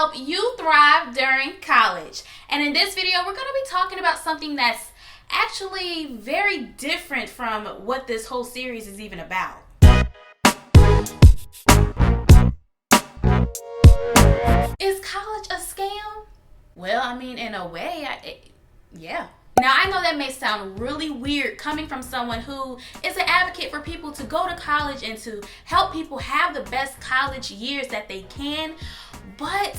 help you thrive during college. And in this video, we're going to be talking about something that's actually very different from what this whole series is even about. Is college a scam? Well, I mean, in a way, yeah. Now, I know that may sound really weird coming from someone who is an advocate for people to go to college and to help people have the best college years that they can, but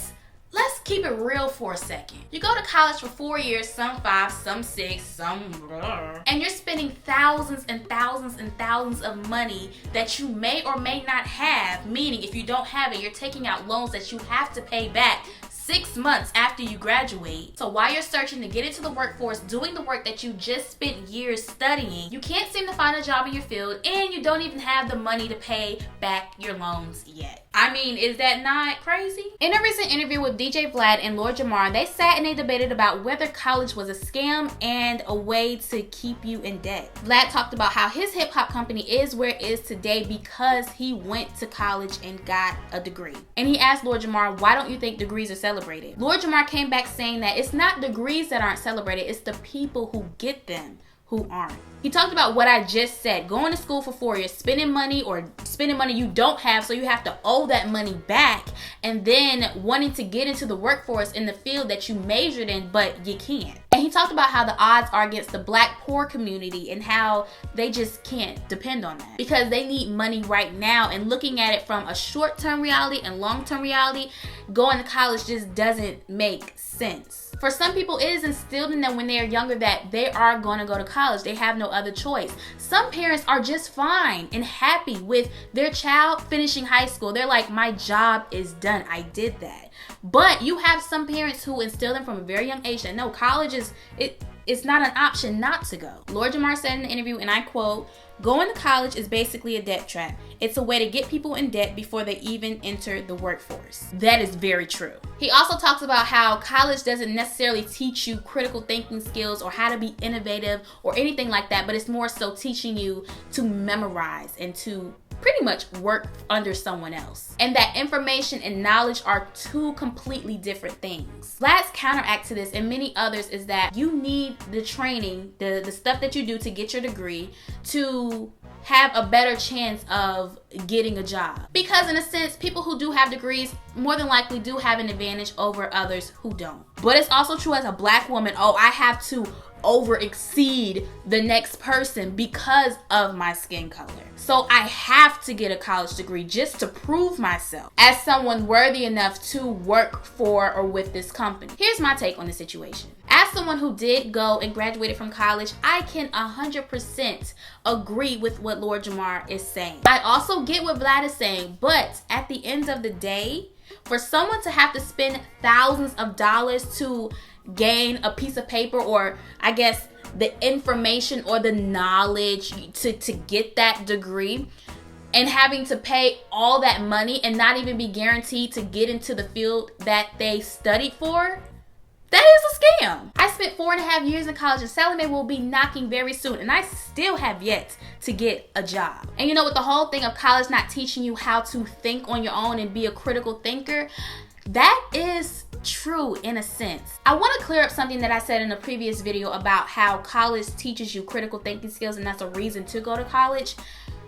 let's keep it real for a second. You go to college for 4 years, some 5, some 6, some blah, and you're spending thousands and thousands and thousands of money that you may or may not have, meaning if you don't have it, you're taking out loans that you have to pay back 6 months after you graduate. So while you're searching to get into the workforce, doing the work that you just spent years studying, you can't seem to find a job in your field, and you don't even have the money to pay back your loans yet. I mean, is that not crazy? In a recent interview with DJ Vlad and Lord Jamar, they sat and they debated about whether college was a scam and a way to keep you in debt. Vlad talked about how his hip hop company is where it is today because he went to college and got a degree. And he asked Lord Jamar, why don't you think degrees are celebrated? Lord Jamar came back saying that it's not degrees that aren't celebrated, it's the people who get them who aren't. He talked about what I just said, going to school for 4 years, spending money you don't have, so you have to owe that money back, and then wanting to get into the workforce in the field that you majored in, but you can't. And he talked about how the odds are against the Black poor community and how they just can't depend on that because they need money right now, and looking at it from a short-term reality and long-term reality, going to college just doesn't make sense. For some people, it is instilled in them when they are younger that they are going to go to college. They have no other choice. Some parents are just fine and happy with their child finishing high school. They're like, my job is done. I did that. But you have some parents who instill them from a very young age that no, college is, it's not an option not to go. Lord Jamar said in the interview, and I quote, "Going to college is basically a debt trap. It's a way to get people in debt before they even enter the workforce." That is very true. He also talks about how college doesn't necessarily teach you critical thinking skills or how to be innovative or anything like that, but it's more so teaching you to memorize and to pretty much work under someone else. And that information and knowledge are two completely different things. Vlad's counteract to this and many others is that you need the training, the stuff that you do to get your degree to have a better chance of getting a job. Because in a sense, people who do have degrees more than likely do have an advantage over others who don't. But it's also true as a Black woman, oh, I have to over exceed the next person because of my skin color. So I have to get a college degree just to prove myself as someone worthy enough to work for or with this company. Here's my take on the situation. As someone who did go and graduated from college, I can 100% agree with what Lord Jamar is saying. I also get what Vlad is saying, but at the end of the day, for someone to have to spend thousands of dollars to gain a piece of paper, or I guess the information or the knowledge to get that degree, and having to pay all that money and not even be guaranteed to get into the field that they studied for, that is a scam. I spent 4.5 years in college, and Salome will be knocking very soon, and I still have yet to get a job. And you know, with the whole thing of college not teaching you how to think on your own and be a critical thinker, that is true in a sense. I want to clear up something that I said in a previous video about how college teaches you critical thinking skills and that's a reason to go to college.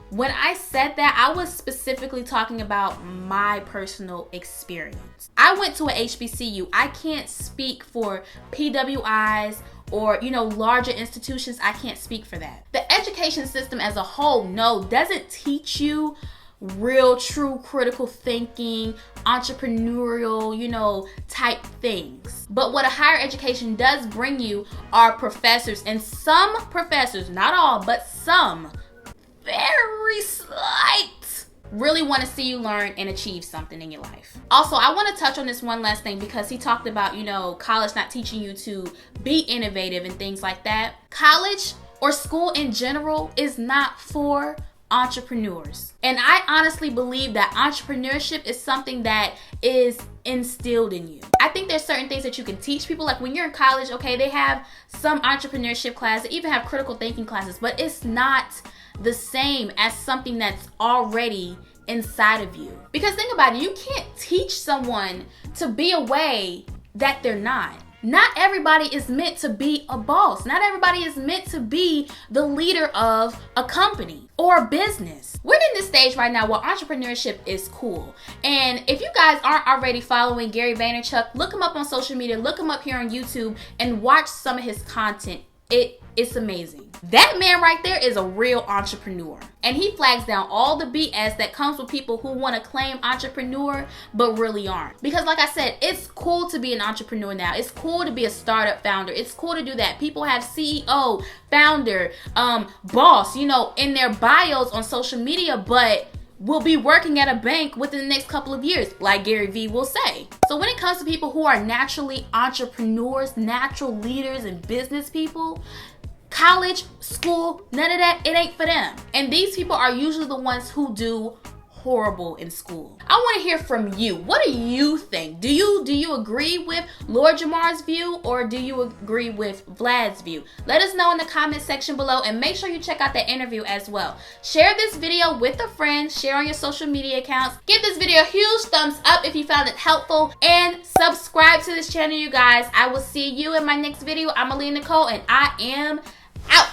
When I said that, I was specifically talking about my personal experience. I went to a HBCU. I can't speak for PWIs or, you know, larger institutions. I can't speak for that. The education system as a whole, no, doesn't teach you real, true critical thinking, entrepreneurial, you know, type things. But what a higher education does bring you are professors, and some professors, not all, but some, very slight, really want to see you learn and achieve something in your life. Also, I want to touch on this one last thing because he talked about, you know, college not teaching you to be innovative and things like that. College or school in general is not for entrepreneurs. And I honestly believe that entrepreneurship is something that is instilled in you. I think there's certain things that you can teach people. Like when you're in college, okay, they have some entrepreneurship classes, they even have critical thinking classes, but it's not the same as something that's already inside of you. Because think about it, you can't teach someone to be a way that they're not. Not everybody is meant to be a boss. Not everybody is meant to be the leader of a company or a business. We're in this stage right now where entrepreneurship is cool. And if you guys aren't already following Gary Vaynerchuk, look him up on social media, look him up here on YouTube, and watch some of his content. It's amazing. That man right there is a real entrepreneur. And he flags down all the BS that comes with people who want to claim entrepreneur but really aren't. Because like I said, it's cool to be an entrepreneur now. It's cool to be a startup founder. It's cool to do that. People have CEO, founder, boss, in their bios on social media, but will be working at a bank within the next couple of years, like Gary Vee will say. So when it comes to people who are naturally entrepreneurs, natural leaders, and business people, college, school, none of that, it ain't for them. And these people are usually the ones who do horrible in school. I want to hear from you. What do you think? Do you agree with Lord Jamar's view, or do you agree with Vlad's view? Let us know in the comment section below, and make sure you check out that interview as well. Share this video with a friend, share on your social media accounts. Give this video a huge thumbs up if you found it helpful, and subscribe to this channel, you guys. I will see you in my next video. I'm Aleigha Nicole, and I am out.